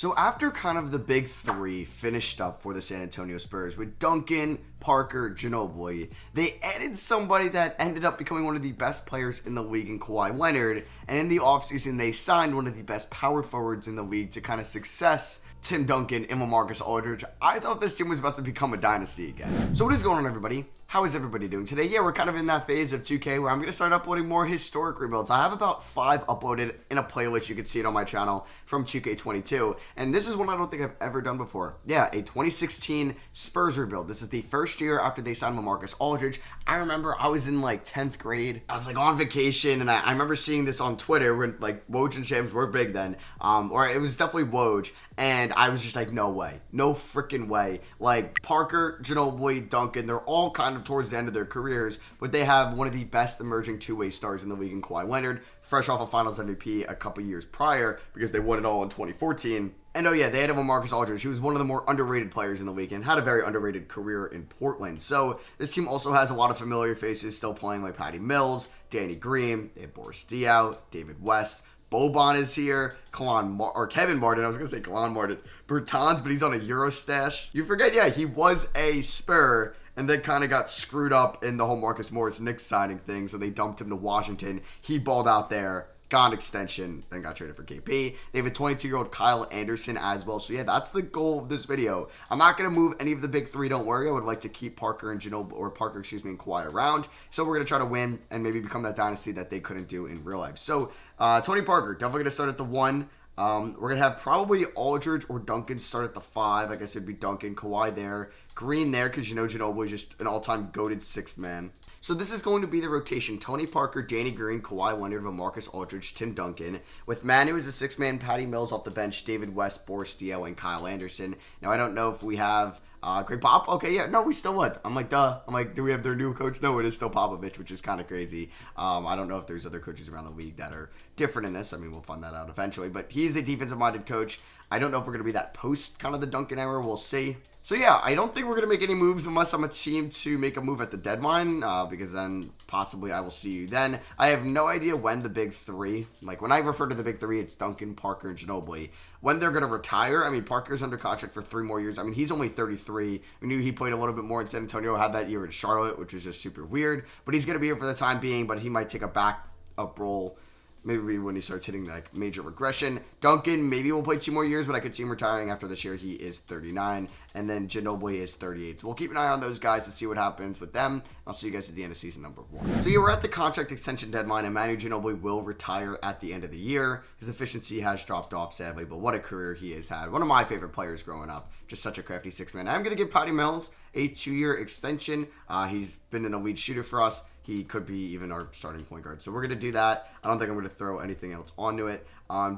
So after kind of the big three finished up for the San Antonio Spurs with Duncan, Parker, Ginobili, they added somebody that ended up becoming one of the best players in the league in Kawhi Leonard. And in the offseason, they signed one of the best power forwards in the league to kind of success Tim Duncan and LaMarcus Aldridge. I thought this team was about to become a dynasty again. So what is going on, everybody? How is everybody doing today? Yeah, we're kind of in that phase of 2K where I'm going to start uploading more historic rebuilds. I have about 5 uploaded in a playlist. You can see it on my channel from 2K22. And this is one I don't think I've ever done before. Yeah, a 2016 Spurs rebuild. This is the first year after they signed LaMarcus Aldridge. I remember I was in like 10th grade. I was like on vacation, and I remember seeing this on Twitter when like Woj and Shams were big then. Or it was definitely Woj. And I was just like, no way. No freaking way. Like, Parker, Ginobili, Duncan, they're all kind of towards the end of their careers, but they have one of the best emerging two-way stars in the league in Kawhi Leonard, fresh off a Finals MVP a couple years prior because they won it all in 2014. And oh yeah, they had LaMarcus Aldridge. He was one of the more underrated players in the league and had a very underrated career in Portland. So this team also has a lot of familiar faces still playing, like Patty Mills, Danny Green, they have Boris Diaw, David West, Boban is here, Kevin Martin, I was going to say Kalon Martin, Bertans, but he's on a Euro stash. You forget, yeah, he was a Spur, and then kind of got screwed up in the whole Marcus Morris Knicks signing thing, so they dumped him to Washington. He balled out there, got an extension, then got traded for KP. They have a 22-year-old Kyle Anderson as well. So yeah, that's the goal of this video. I'm not going to move any of the big three, don't worry. I would like to keep Parker and and Kawhi around. So we're going to try to win and maybe become that dynasty that they couldn't do in real life. So Tony Parker, definitely going to start at the 1. We're going to have probably Aldridge or Duncan start at the 5. I guess it'd be Duncan, Kawhi there, Green there, because you know Ginobili is just an all-time goated 6th man. So this is going to be the rotation: Tony Parker, Danny Green, Kawhi Leonard, LaMarcus Aldridge, Tim Duncan. With Manu as the 6th man, Patty Mills off the bench, David West, Boris Diaw, and Kyle Anderson. Now, I don't know if we have Greg Pop. Okay, yeah, no, we still would. I'm like, duh. I'm like, do we have their new coach? No, it is still Popovich, which is kind of crazy. I don't know if there's other coaches around the league that are different in this. I mean, we'll find that out eventually. But he's a defensive-minded coach. I don't know if we're going to be that post kind of the Duncan era. We'll see. So yeah, I don't think we're going to make any moves unless I'm a team to make a move at the deadline, because then possibly I will see you then. I have no idea when the big three, like when I refer to the big three, it's Duncan, Parker, and Ginobili, when they're going to retire. I mean, Parker's under contract for 3 more years. I mean, he's only 33. We knew he played a little bit more in San Antonio, had that year in Charlotte, which was just super weird. But he's going to be here for the time being, but he might take a back up role maybe when he starts hitting like major regression. Duncan maybe will play 2 more years, but I could see him retiring after this year. He is 39, and then Ginobili is 38. So we'll keep an eye on those guys to see what happens with them. I'll see you guys at the end of season number 1. So yeah, we're at the contract extension deadline, and Manu Ginobili will retire at the end of the year. His efficiency has dropped off, sadly, but what a career he has had. One of my favorite players growing up. Just such a crafty 6th man. I'm going to give Patty Mills a 2-year extension. He's been an elite shooter for us. He could be even our starting point guard. So we're going to do that. I don't think I'm going to throw anything else onto it.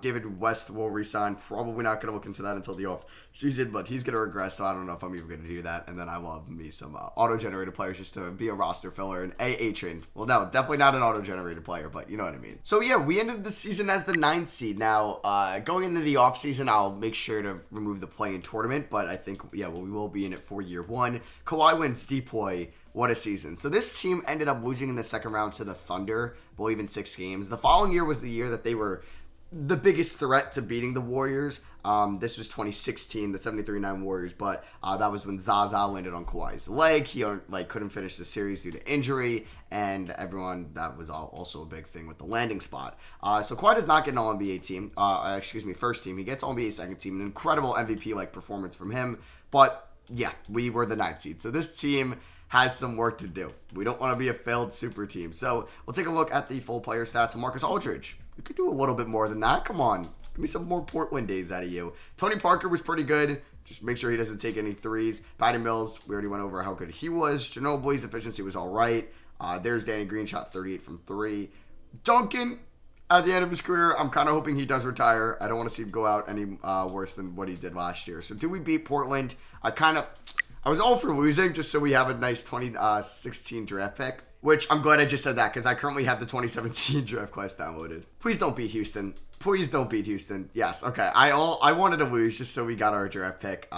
David West will resign. Probably not going to look into that until the off season, but he's going to regress, so I don't know if I'm even going to do that. And then I love me some auto-generated players just to be a roster filler and a train. Well, no, definitely not an auto-generated player, but you know what I mean. So yeah, we ended the season as the 9th seed. Now, going into the off season, I'll make sure to remove the play-in tournament, but I think, yeah, well, we will be in it for year 1. Kawhi wins deploy. What a season. So this team ended up losing in the second round to the Thunder, I believe in 6 games. The following year was the year that they were the biggest threat to beating the Warriors. This was 2016, the 73-9 Warriors, but that was when Zaza landed on Kawhi's leg. He couldn't finish the series due to injury, and everyone, that was also a big thing with the landing spot. So Kawhi does not get an All-NBA team, first team. He gets All-NBA second team, an incredible MVP-like performance from him, but yeah, we were the 9th seed. So this team has some work to do. We don't want to be a failed super team. So we'll take a look at the full player stats of Marcus Aldridge. We could do a little bit more than that. Come on. Give me some more Portland days out of you. Tony Parker was pretty good. Just make sure he doesn't take any threes. Patty Mills, we already went over how good he was. Ginobili's efficiency was all right. There's Danny Green, shot 38 from 3. Duncan, at the end of his career, I'm kind of hoping he does retire. I don't want to see him go out any worse than what he did last year. So do we beat Portland? I was all for losing just so we have a nice 2016 draft pick, which I'm glad I just said that because I currently have the 2017 draft class downloaded. Please don't beat Houston. Please don't beat Houston. Yes, okay. I wanted to lose just so we got our draft pick.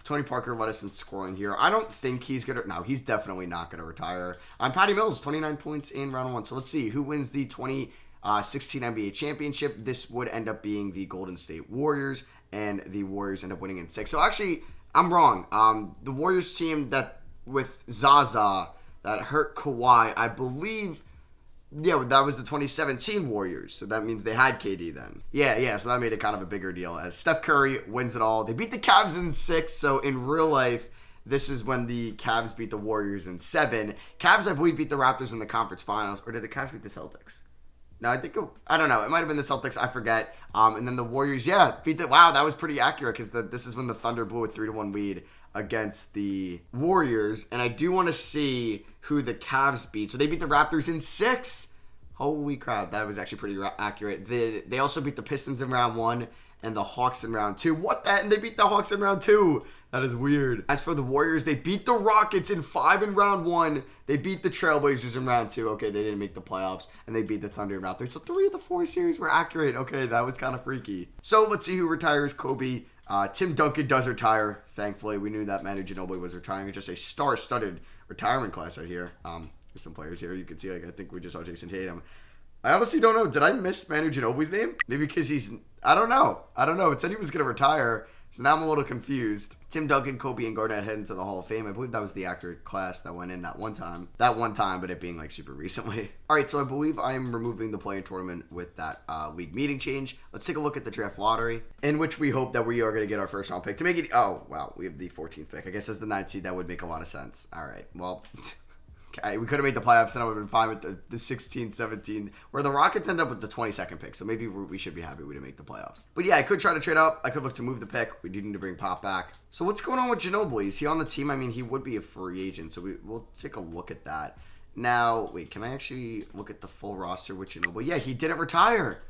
Tony Parker led us in scoring here. I don't think he's going to... No, he's definitely not going to retire. Patty Mills, 29 points in round 1. So let's see who wins the 2016 NBA championship. This would end up being the Golden State Warriors. and the Warriors end up winning in 6. So actually, I'm wrong. The Warriors team that with Zaza that hurt Kawhi, I believe. Yeah, that was the 2017 Warriors, so that means they had KD then. Yeah, so that made it kind of a bigger deal as Steph Curry wins it all. They beat the Cavs in 6, so in real life, this is when the Cavs beat the Warriors in 7. Cavs, I believe, beat the Raptors in the conference finals, or did the Cavs beat the Celtics? No, I don't know. It might have been the Celtics. I forget. And then the Warriors, beat the. Wow, that was pretty accurate because this is when the Thunder blew a 3-1 lead against the Warriors. And I do want to see who the Cavs beat. So they beat the Raptors in 6. Holy crap, that was actually pretty accurate. They also beat the Pistons in round 1 and the Hawks in round 2. What that? And they beat the Hawks in round 2. That is weird. As for the Warriors, they beat the Rockets in 5 in round 1. They beat the Trailblazers in round 2. Okay, they didn't make the playoffs. And they beat the Thunder in round 3. So 3 of the 4 series were accurate. Okay, that was kind of freaky. So let's see who retires. Kobe. Tim Duncan does retire. Thankfully, we knew that Manu Ginobili was retiring. It's just a star-studded retirement class right here. There's some players here you can see. Like I think we just saw Jason Tatum. I honestly don't know. Did I miss Manu Ginobili's name? Maybe because he's... I don't know. It said he was going to retire. So now I'm a little confused. Tim Duncan, Kobe, and Garnett head into the Hall of Fame. I believe that was the accurate class that went in that one time. But it being like super recently. All right, so I believe I'm removing the play-in tournament with that league meeting change. Let's take a look at the draft lottery, in which we hope that we are going to get our first round pick to make it. Oh, wow, we have the 14th pick. I guess as the 9th seed, that would make a lot of sense. All right, well... Okay, we could have made the playoffs and I would have been fine with the 16, 17, where the Rockets end up with the 22nd pick. So maybe we should be happy we didn't make the playoffs. But yeah, I could try to trade up. I could look to move the pick. We do need to bring Pop back. So what's going on with Ginobili? Is he on the team? I mean, he would be a free agent. So we'll take a look at that. Now, wait, can I actually look at the full roster with Ginobili? Yeah, he didn't retire.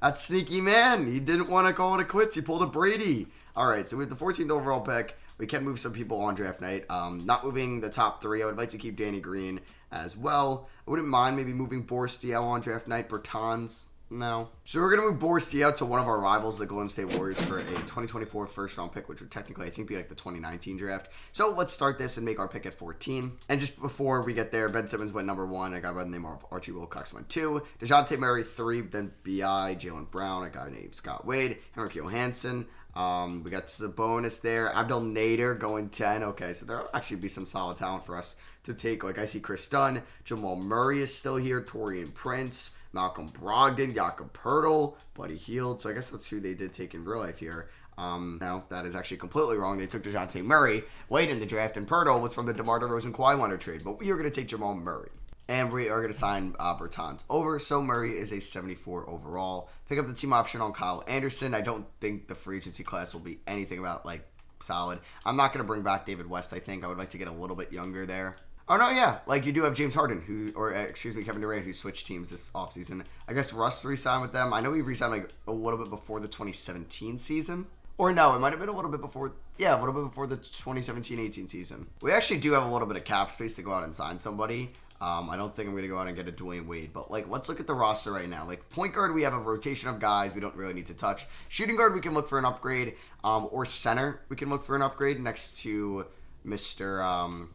That's sneaky, man. He didn't want to call it a quits. He pulled a Brady. All right, so we have the 14th overall pick. We can move some people on draft night. Not moving the top 3. I would like to keep Danny Green as well. I wouldn't mind maybe moving Boris Diaw on draft night. Bertans, no. So we're going to move Boris Diaw to one of our rivals, the Golden State Warriors, for a 2024 first round pick, which would technically, I think, be like the 2019 draft. So let's start this and make our pick at 14. And just before we get there, Ben Simmons went number 1. A guy by the name of Archie Wilcox went 2. DeJounte Murray 3, then B.I., Jalen Brown, a guy named Scott Wade, Henrik Johansson. We got the bonus there. Abdel Nader going 10. Okay, so there'll actually be some solid talent for us to take. Like I see Chris Dunn, Jamal Murray is still here, Torian Prince, Malcolm Brogdon, Jakob Poeltl, Buddy Hield. So I guess that's who they did take in real life here. Now, that is actually completely wrong. They took DeJounte Murray late in the draft, and Poeltl was from the DeMar DeRozan Kawhi Leonard trade. But we are going to take Jamal Murray. And we are going to sign Bertans over. So Murray is a 74 overall. Pick up the team option on Kyle Anderson. I don't think the free agency class will be anything about, like, solid. I'm not going to bring back David West, I think. I would like to get a little bit younger there. Oh, no, yeah. Like, you do have James Harden, Kevin Durant, who switched teams this offseason. I guess Russ re-signed with them. I know he re-signed, like, a little bit before the 2017 season. Or no, it might have been a little bit before. Yeah, a little bit before the 2017-18 season. We actually do have a little bit of cap space to go out and sign somebody. I don't think I'm going to go out and get a Dwayne Wade. But, like, let's look at the roster right now. Like, point guard, we have a rotation of guys we don't really need to touch. Shooting guard, we can look for an upgrade. Or center, we can look for an upgrade next to Mr.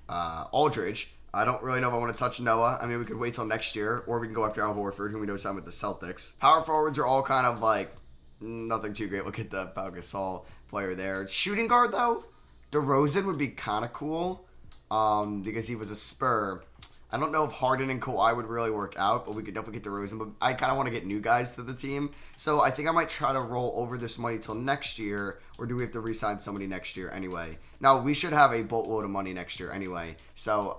Aldridge. I don't really know if I want to touch Noah. I mean, we could wait till next year. Or we can go after Al Horford, who we know signed with the Celtics. Power forwards are all kind of, like, nothing too great. Look at the Pau Gasol player there. Shooting guard, though, DeRozan would be kind of cool. Because he was a Spur. I don't know if Harden and Kawhi would really work out, but we could definitely get DeRozan. But I kind of want to get new guys to the team. So I think I might try to roll over this money till next year. Or do we have to re-sign somebody next year anyway? No, we should have a boatload of money next year anyway. So,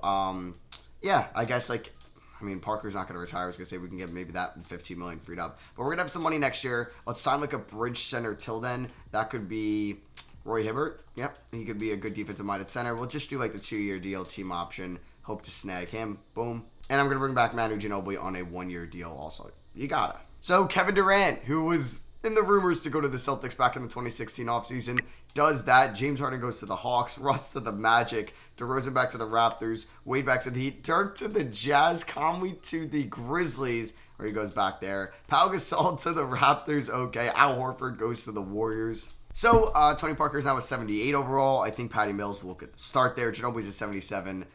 yeah, I guess, like, I mean, Parker's not going to retire. I was going to say we can get maybe that $15 million freed up. But we're going to have some money next year. Let's sign, like, a bridge center till then. That could be Roy Hibbert. Yep, he could be a good defensive-minded center. We'll just do, like, the 2-year deal team option. Hope to snag him. Boom. And I'm going to bring back Manu Ginobili on a 1-year deal also. You gotta. So, Kevin Durant, who was in the rumors to go to the Celtics back in the 2016 offseason, does that. James Harden goes to the Hawks. Russ to the Magic. DeRozan back to the Raptors. Wade back to the Heat. Dirk to the Jazz. Conley to the Grizzlies, where he goes back there. Pau Gasol to the Raptors. Okay. Al Horford goes to the Warriors. So, Tony Parker is now a 78 overall. I think Patty Mills will get the start there. Ginobili's a 77.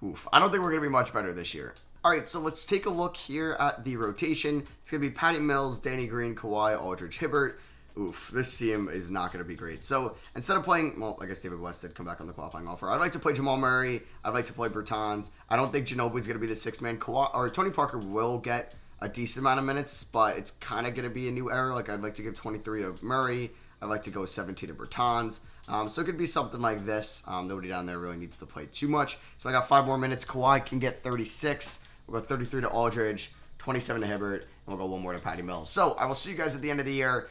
Oof. I don't think we're going to be much better this year. All right, so let's take a look here at the rotation. It's going to be Patty Mills, Danny Green, Kawhi, Aldridge, Hibbert. Oof, this team is not going to be great. So instead of playing, well, I guess David West did come back on the qualifying offer. I'd like to play Jamal Murray. I'd like to play Bertans. I don't think Ginobili's going to be the sixth-man. Or Tony Parker will get a decent amount of minutes, but it's kind of going to be a new era. Like, I'd like to give 23 to Murray. I'd like to go 17 to Bertans. So it could be something like this. Nobody down there really needs to play too much. So I got 5 more minutes. Kawhi can get 36. We'll go 33 to Aldridge, 27 to Hibbert, and we'll go 1 more to Patty Mills. So I will see you guys at the end of the year.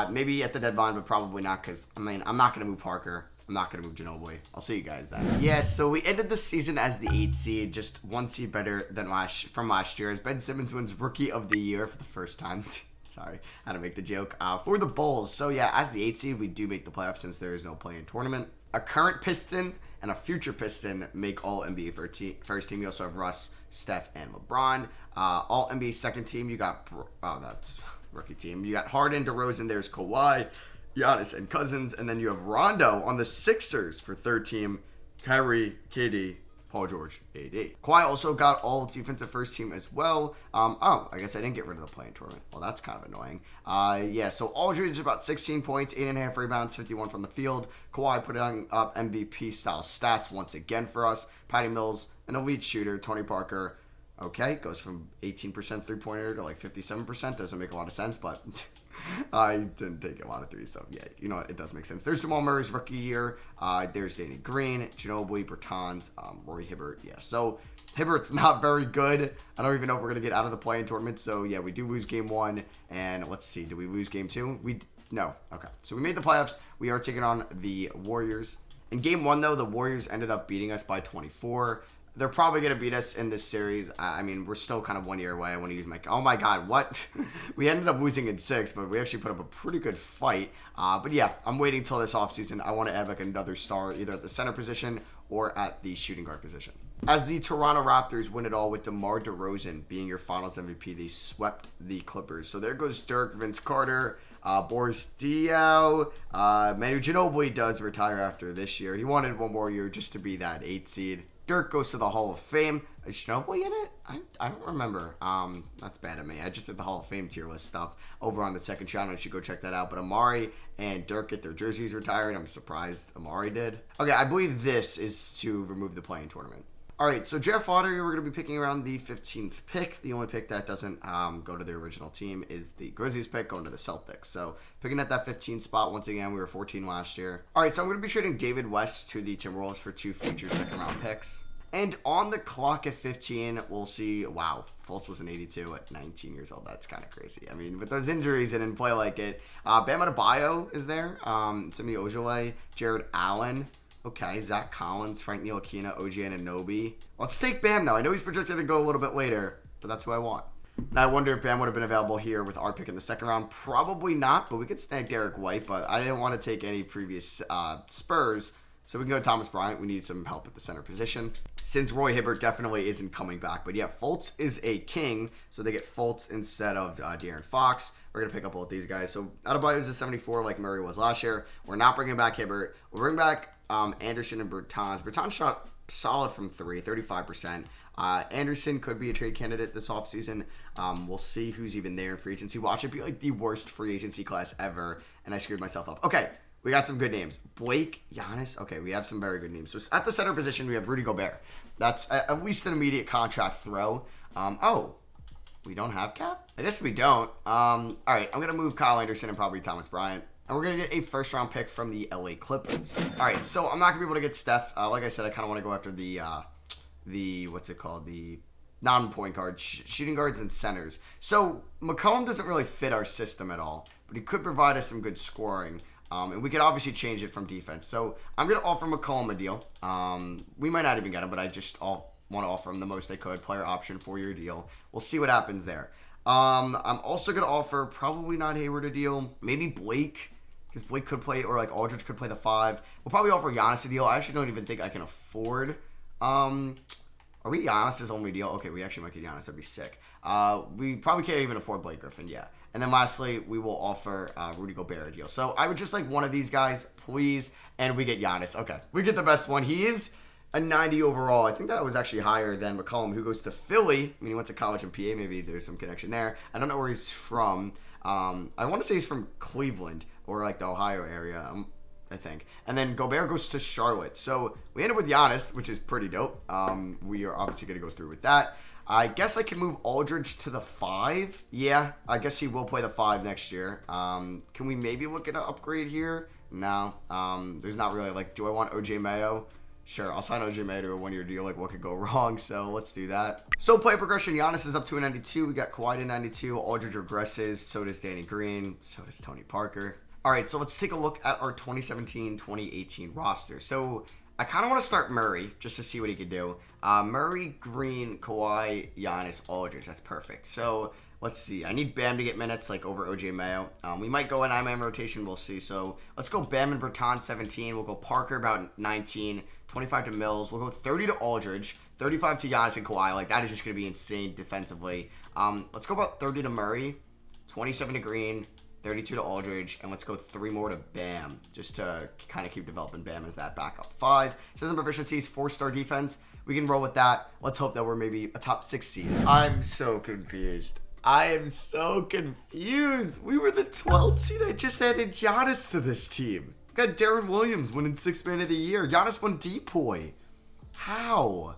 Maybe at the deadline, but probably not because, I mean, I'm not going to move Parker. I'm not going to move Ginobili. I'll see you guys then. Yeah, so we ended the season as the 8th seed, just 1 seed better than from last year, as Ben Simmons wins Rookie of the Year for the first time. Sorry, how to make the joke. For the Bulls. So yeah, as the 8th seed, we do make the playoffs since there is no play-in tournament. A current Piston and a future Piston make all NBA first team. You also have Russ, Steph, and LeBron. All NBA second team, you got, that's rookie team. You got Harden, DeRozan, there's Kawhi, Giannis, and Cousins. And then you have Rondo on the Sixers for third team. Kyrie, KD, Paul George, AD. Kawhi also got all defensive first team as well. I guess I didn't get rid of the play-in tournament. Well, that's kind of annoying. Yeah, so Aldridge about 16 points, 8.5 rebounds, 51 from the field. Kawhi putting up MVP-style stats once again for us. Patty Mills, an elite shooter. Tony Parker, okay, goes from 18% three-pointer to like 57%. Doesn't make a lot of sense, but I didn't take a lot of threes, so yeah, you know what, it does make sense. There's Jamal Murray's rookie year. There's Danny Green, Ginobili, Bertans, Rory Hibbert. Yeah, so Hibbert's not very good. I don't even know if we're going to get out of the play-in tournament. So yeah, we do lose game 1, and let's see, did we lose game 2? No. Okay, so we made the playoffs. We are taking on the Warriors. In game 1, though, the Warriors ended up beating us by 24. They're probably going to beat us in this series. I mean, we're still kind of 1 year away. I want to use my... Oh, my God. What? We ended up losing in 6, but we actually put up a pretty good fight. But, yeah, I'm waiting till this offseason. I want to add, like, another star either at the center position or at the shooting guard position. As the Toronto Raptors win it all with DeMar DeRozan being your finals MVP, they swept the Clippers. So there goes Dirk, Vince Carter, Boris Diaw. Manu Ginobili does retire after this year. He wanted 1 more year just to be that 8th seed. Dirk goes to the Hall of Fame. Is Ginobili in it? I don't remember. That's bad of me. I just did the Hall of Fame tier list stuff over on the second channel. You should go check that out. But Amari and Dirk get their jerseys retired. I'm surprised Amari did. Okay, I believe this is to remove the play-in tournament. All right, so draft lottery, we're going to be picking around the 15th pick. The only pick that doesn't go to the original team is the Grizzlies pick going to the Celtics. So picking at that 15th spot, once again, we were 14 last year. All right, so I'm going to be trading David West to the Timberwolves for 2 future second-round picks. And on the clock at 15, we'll see, wow, Fultz was an 82 at 19 years old. That's kind of crazy. I mean, with those injuries, he didn't play like it. Bam Adebayo is there. Simi Ojeleye, Jared Allen. Okay, Zach Collins, Frank Ntilikina, OG Anunoby. Let's take Bam, though. I know he's projected to go a little bit later, but that's who I want. Now, I wonder if Bam would have been available here with our pick in the second round. Probably not, but we could snag Derek White, but I didn't want to take any previous Spurs, so we can go Thomas Bryant. We need some help at the center position, since Roy Hibbert definitely isn't coming back. But yeah, Fultz is a king, so they get Fultz instead of De'Aaron Fox. We're going to pick up both these guys. So Adebayo is a 74 like Murray was last year. We're not bringing back Hibbert. We'll bring back Anderson and Bertans. Bertans shot solid from 3, 35%. Anderson could be a trade candidate this offseason. We'll see who's even there in free agency. Watch it be like the worst free agency class ever, and I screwed myself up. Okay, we got some good names. Blake, Giannis. Okay, we have some very good names. So at the center position, we have Rudy Gobert. That's at least an immediate contract throw. We don't have cap? I guess we don't. All right, I'm going to move Kyle Anderson and probably Thomas Bryant. And we're going to get a first-round pick from the LA Clippers. All right, so I'm not going to be able to get Steph. Like I said, I kind of want to go after the what's it called? The non-point guards, shooting guards and centers. So McCollum doesn't really fit our system at all, but he could provide us some good scoring. And we could obviously change it from defense. So I'm going to offer McCollum a deal. We might not even get him, but I just want to offer him the most I could. Player option, 4-year deal. We'll see what happens there. I'm also going to offer probably not Hayward a deal. Maybe Blake, because Blake could play, or like Aldridge could play the 5. We'll probably offer Giannis a deal. I actually don't even think I can afford. Are we Giannis's only deal? Okay, we actually might get Giannis. That'd be sick. We probably can't even afford Blake Griffin, yeah. And then lastly, we will offer Rudy Gobert a deal. So I would just like one of these guys, please, and we get Giannis. Okay, we get the best one. He is a 90 overall. I think that was actually higher than McCollum, who goes to Philly. I mean, he went to college in PA. Maybe there's some connection there. I don't know where he's from. I want to say he's from Cleveland or like the Ohio area, I think. And then Gobert goes to Charlotte. So we end up with Giannis, which is pretty dope. We are obviously going to go through with that. I guess I can move Aldridge to the 5. Yeah, I guess he will play the 5 next year. Can we maybe look at an upgrade here? No. There's not really, like, do I want OJ Mayo? Sure, I'll sign OJ Mayo to a 1-year deal. Like, what could go wrong? So let's do that. So play progression, Giannis is up to a 92. We got Kawhi to 92. Aldridge regresses. So does Danny Green. So does Tony Parker. All right, so let's take a look at our 2017-2018 roster. So I kind of want to start Murray just to see what he can do. Murray, Green, Kawhi, Giannis, Aldridge. That's perfect. So let's see. I need Bam to get minutes, like over OJ Mayo. We might go in 9-man rotation. We'll see. So let's go Bam and Bertans 17. We'll go Parker about 19. 25 to Mills. We'll go 30 to Aldridge. 35 to Giannis and Kawhi. Like, that is just going to be insane defensively. Let's go about 30 to Murray. 27 to Green. 32 to Aldridge, and let's go 3 more to Bam, just to kind of keep developing Bam as that backup 5. System proficiencies, 4-star defense. We can roll with that. Let's hope that we're maybe a top 6 seed. I'm so confused. I am so confused. We were the 12th seed. I just added Giannis to this team. Got Darren Williams winning 6th man of the year. Giannis won Depoy. How?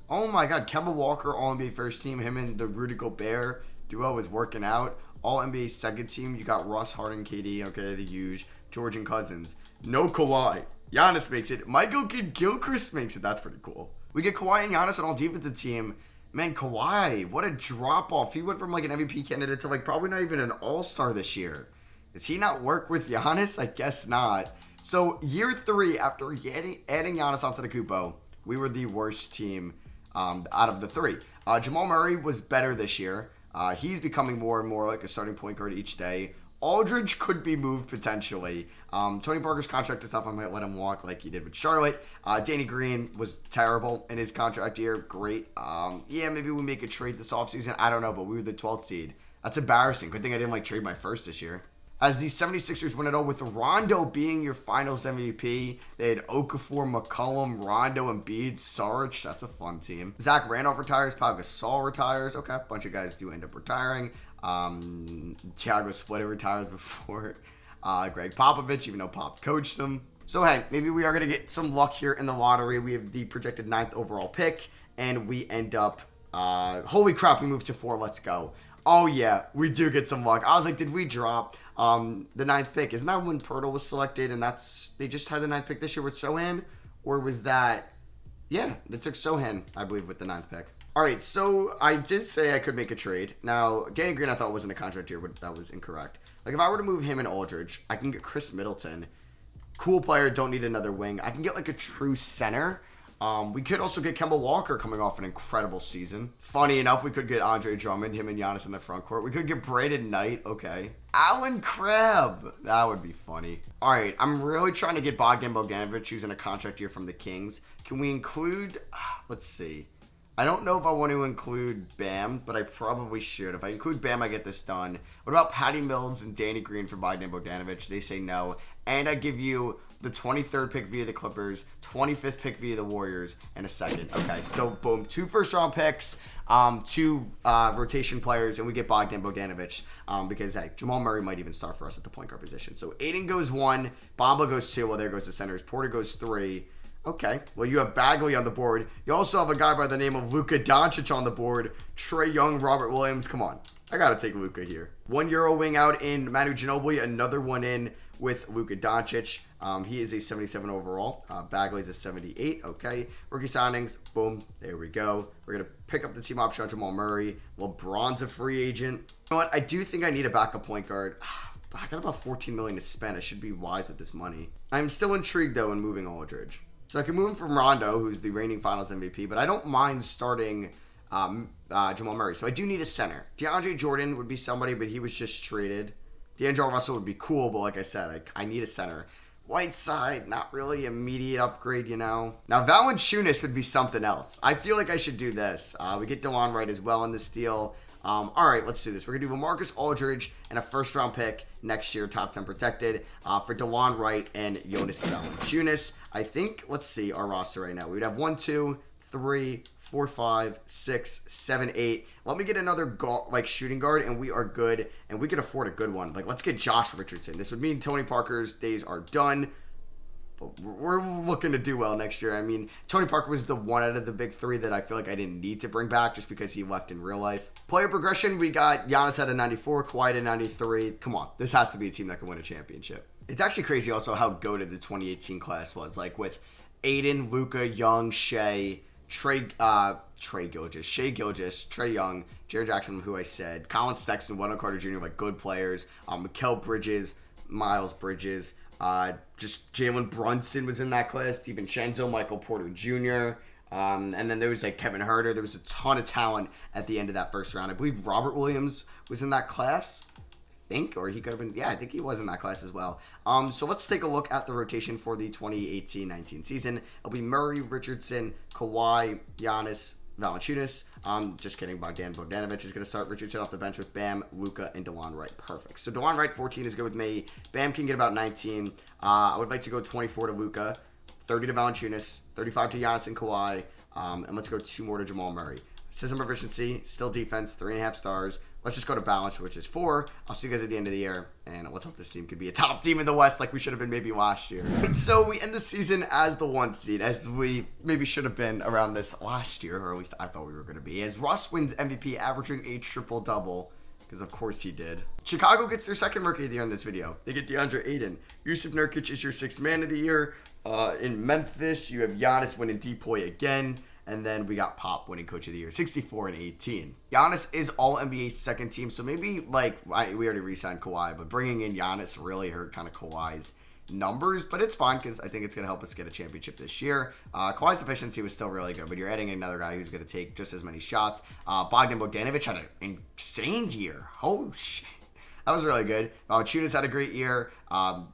Oh my God. Kemba Walker, All-NBA first team. Him and the Rudy Gobert duo is working out. All-NBA second team, you got Russ, Harden, KD, okay, the huge. George and Cousins. No Kawhi. Giannis makes it. Michael Kidd-Gilchrist makes it. That's pretty cool. We get Kawhi and Giannis on all-defensive team. Man, Kawhi, what a drop-off. He went from like an MVP candidate to like probably not even an all-star this year. Does he not work with Giannis? I guess not. So year 3, after adding Giannis onto the Kupo, we were the worst team out of the 3. Jamal Murray was better this year. He's becoming more and more like a starting point guard each day. Aldridge could be moved potentially. Tony Parker's contract is up. I might let him walk like he did with Charlotte. Danny Green was terrible in his contract year. Great. Yeah, maybe we make a trade this offseason. I don't know, but we were the 12th seed. That's embarrassing. Good thing I didn't like trade my first this year. As the 76ers win it all with Rondo being your finals MVP. They had Okafor, McCollum, Rondo, Embiid, Saric. That's a fun team. Zach Randolph retires. Pau Gasol retires. Okay, a bunch of guys do end up retiring. Thiago Splitter retires before Greg Popovich, even though Pop coached him. So, hey, maybe we are going to get some luck here in the lottery. We have the projected 9th overall pick, and we end up... holy crap, we moved to 4. Let's go. Oh, yeah, we do get some luck. I was like, did we drop... the 9th pick? Isn't that when Pirtle was selected and they just had the 9th pick this year with Sohan? Or was that, yeah, they took Sohan, I believe, with the 9th pick. All right, so I did say I could make a trade. Now, Danny Green I thought wasn't a contract year, but that was incorrect. Like, if I were to move him and Aldridge, I can get Chris Middleton. Cool player, don't need another wing. I can get like a true center. We could also get Kemba Walker coming off an incredible season. Funny enough, we could get Andre Drummond, him and Giannis in the front court. We could get Braden Knight. Okay. Alan Crabb. That would be funny. All right. I'm really trying to get Bogdan Bogdanovic, who's in a contract year from the Kings. Can we include... let's see. I don't know if I want to include Bam, but I probably should. If I include Bam, I get this done. What about Patty Mills and Danny Green for Bogdan Bogdanovic? They say no. And I give you the 23rd pick via the Clippers, 25th pick via the Warriors, and a 2nd. Okay, so boom, 2 first-round picks, 2 rotation players, and we get Bogdan Bogdanovic because, hey, Jamal Murray might even start for us at the point guard position. So Aiden goes 1, Bamba goes 2, well, there goes the centers. Porter goes 3. Okay, well, you have Bagley on the board. You also have a guy by the name of Luka Doncic on the board. Trae Young, Robert Williams. Come on. I got to take Luka here. 1 Euro wing out in Manu Ginobili. Another one in with Luka Doncic. He is a 77 overall. Bagley's a 78. Okay. Rookie signings. Boom. There we go. We're going to pick up the team option on Jamal Murray. LeBron's a free agent. You know what? I do think I need a backup point guard. I got about $14 million to spend. I should be wise with this money. I'm still intrigued, though, in moving Aldridge. So I can move him from Rondo, who's the reigning finals MVP, but I don't mind starting Jamal Murray. So I do need a center. DeAndre Jordan would be somebody, but he was just traded. D'Angelo Russell would be cool, but like I said, I need a center. Whiteside, not really immediate upgrade, you know. Now, Valanciunas would be something else. I feel like I should do this. We get DeLon Wright as well in this deal. All right, let's do this. We're going to do Marcus Aldridge and a first-round pick next year, top 10 protected, for DeLon Wright and Jonas Valanciunas. I think, let's see our roster right now. We'd have 1, 2, 3, 4, 5, 6, 7, 8. Let me get another shooting guard, and we are good. And we can afford a good one. Like, let's get Josh Richardson. This would mean Tony Parker's days are done. But we're looking to do well next year. I mean, Tony Parker was the one out of the big three that I feel like I didn't need to bring back just because he left in real life. Player progression, we got Giannis at a 94, Kawhi at a 93. Come on, this has to be a team that can win a championship. It's actually crazy also how goated the 2018 class was. Like with Aiden, Luka, Young, Shea, Shea Gilgeous, Trae Young, Jared Jackson, who I said, Colin Sexton, Wendell Carter Jr., like good players. Mikal Bridges, Miles Bridges. Just Jalen Brunson was in that class. DiVincenzo, Michael Porter Jr. And then there was like Kevin Huerter. There was a ton of talent at the end of that first round. I believe Robert Williams was in that class. Or he could have been. Yeah, I think he was in that class as well. So let's take a look at the rotation for the 2018-19 season. It'll be Murray, Richardson, Kawhi, Giannis, Valanciunas. Just kidding. Bogdanovic is going to start. Richardson off the bench with Bam, Luka, and DeLon Wright. Perfect. So DeLon Wright, 14 is good with me. Bam can get about 19. I would like to go 24 to Luka, 30 to Valanciunas, 35 to Giannis and Kawhi, and let's go 2 more to Jamal Murray. System efficiency, still defense, 3.5 stars. Let's just go to balance, which is 4. I'll see you guys at the end of the year, and let's hope this team could be a top team in the West like we should have been maybe last year. So we end the season as the 1 seed, as we maybe should have been around this last year, or at least I thought we were going to be, as Russ wins MVP, averaging a triple-double, because of course he did. Chicago gets their 2nd Rookie of the Year in this video. They get DeAndre Ayton. Yusuf Nurkic is your 6th Man of the Year. In Memphis, you have Giannis winning DPOY again. And then we got Pop winning Coach of the Year, 64 and 18. Giannis is All-NBA 2nd team, so maybe, we already re-signed Kawhi, but bringing in Giannis really hurt kind of Kawhi's numbers, but it's fine because I think it's going to help us get a championship this year. Kawhi's efficiency was still really good, but you're adding another guy who's going to take just as many shots. Bogdanovic had an insane year. Oh, shit. That was really good. Valanciunas had a great year.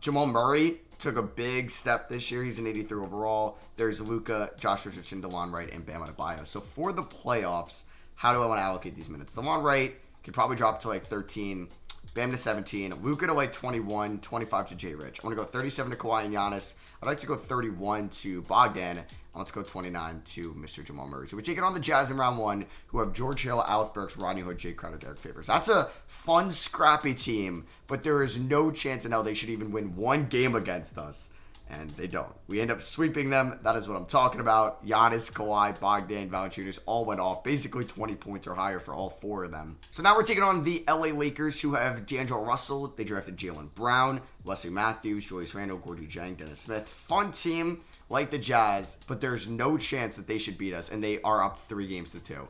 Jamal Murray took a big step this year. He's an 83 overall. There's Luka, Josh Richardson, DeLon Wright, and Bam Adebayo. So for the playoffs, how do I want to allocate these minutes? DeLon Wright could probably drop to 13. Bam to 17. Luka to 21. 25 to J. Rich. I want to go 37 to Kawhi and Giannis. I'd like to go 31 to Bogdan. And let's go 29 to Mr. Jamal Murray. So we're taking on the Jazz in round 1, who have George Hill, Alec Burks, Rodney Hood, Jay Crowder, Derek Favors. That's a fun, scrappy team, but there is no chance in hell they should even win 1 game against us. And they don't. We end up sweeping them. That is what I'm talking about. Giannis, Kawhi, Bogdan, Valanciunas all went off. Basically 20 points or higher for all 4 of them. So now we're taking on the LA Lakers, who have D'Angelo Russell. They drafted Jaylen Brown, Wesley Matthews, Julius Randle, Gorgie Jang, Dennis Smith. Fun team like the Jazz, but there's no chance that they should beat us. And they are up 3 games to 2.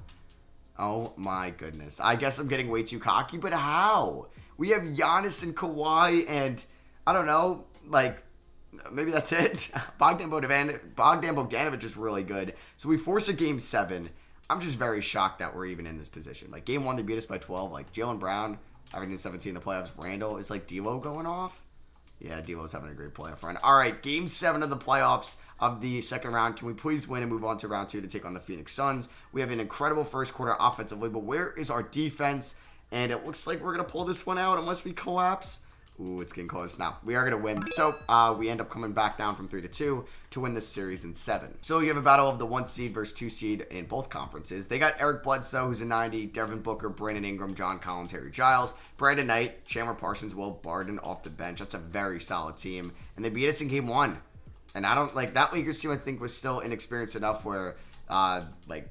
Oh my goodness. I guess I'm getting way too cocky, but how? We have Giannis and Kawhi and, I don't know, maybe that's it. Bogdan Bogdanovic is really good. So we force a game 7. I'm just very shocked that we're even in this position. Game 1, they beat us by 12. Jaylen Brown having 17 in the playoffs. Randall is D'Lo going off. Yeah, D'Lo's having a great playoff run. All right, game 7 of the playoffs of the 2nd round. Can we please win and move on to round 2 to take on the Phoenix Suns? We have an incredible first quarter offensively, but where is our defense? And it looks like we're going to pull this one out unless we collapse. Ooh, it's getting close. Now, we are going to win. So, we end up coming back down from 3-2 to win this series in 7. So, you have a battle of the 1 seed versus 2 seed in both conferences. They got Eric Bledsoe, who's a 90, Devin Booker, Brandon Ingram, John Collins, Harry Giles, Brandon Knight, Chandler Parsons, Will Barton off the bench. That's a very solid team. And they beat us in game 1. And I don't, that Lakers team, I think, was still inexperienced enough where,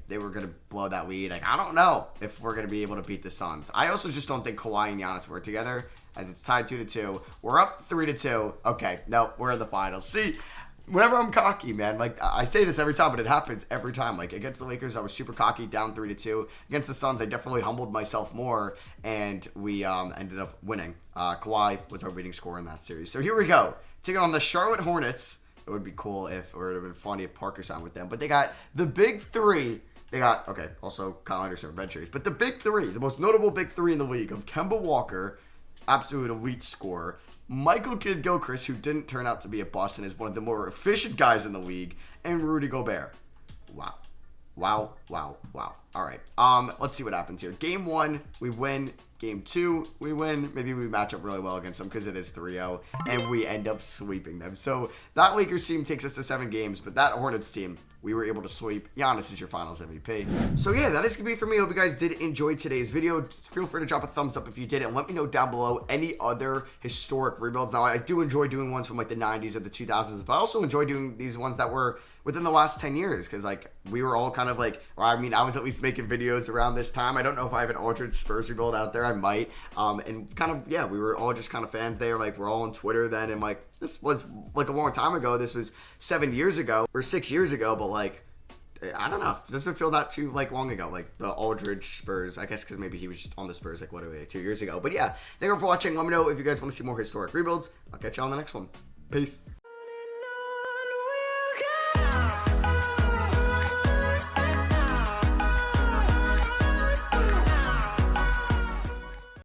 they were going to blow that lead. I don't know if we're going to be able to beat the Suns. I also just don't think Kawhi and Giannis work together, as it's tied 2-2. We're up 3-2. Okay, no, we're in the finals. See, whenever I'm cocky, man, I say this every time, but it happens every time. Against the Lakers, I was super cocky, down 3-2. Against the Suns, I definitely humbled myself more, and we ended up winning. Kawhi was our leading scorer in that series. So here we go. Taking on the Charlotte Hornets. It would be cool or it would have been funny if Parker signed with them. But they got the big 3. They got, also Kyle Anderson and Ventures. But the big 3, the most notable big 3 in the league of Kemba Walker, absolute elite scorer, Michael Kidd-Gilchrist, who didn't turn out to be a bust and is one of the more efficient guys in the league, and Rudy Gobert. Wow. Wow, wow, wow. All right. Let's see what happens here. Game 1, we win. Game 2, we win. Maybe we match up really well against them because it is 3-0, and we end up sweeping them. So that Lakers team takes us to 7 games, but that Hornets team, we were able to sweep Giannis as your finals MVP. So yeah, that is going to be for me. Hope you guys did enjoy today's video. Feel free to drop a thumbs up if you did, and let me know down below any other historic rebuilds. Now, I do enjoy doing ones from like the 90s or the 2000s, but I also enjoy doing these ones that were within the last 10 years, because like we were all kind of like, or I mean, I was at least making videos around this time. I don't know if I have an Aldridge Spurs rebuild out there. I might. And kind of, yeah, we were all just kind of fans there. Like, we're all on Twitter then, and like, this was like a long time ago. This was 7 years ago or 6 years ago, but like, I don't know. It doesn't feel that too like long ago. Like the Aldridge Spurs, I guess, because maybe he was just on the Spurs like what, 2 years ago. But yeah, thank you for watching. Let me know if you guys want to see more historic rebuilds. I'll catch you on the next one. Peace.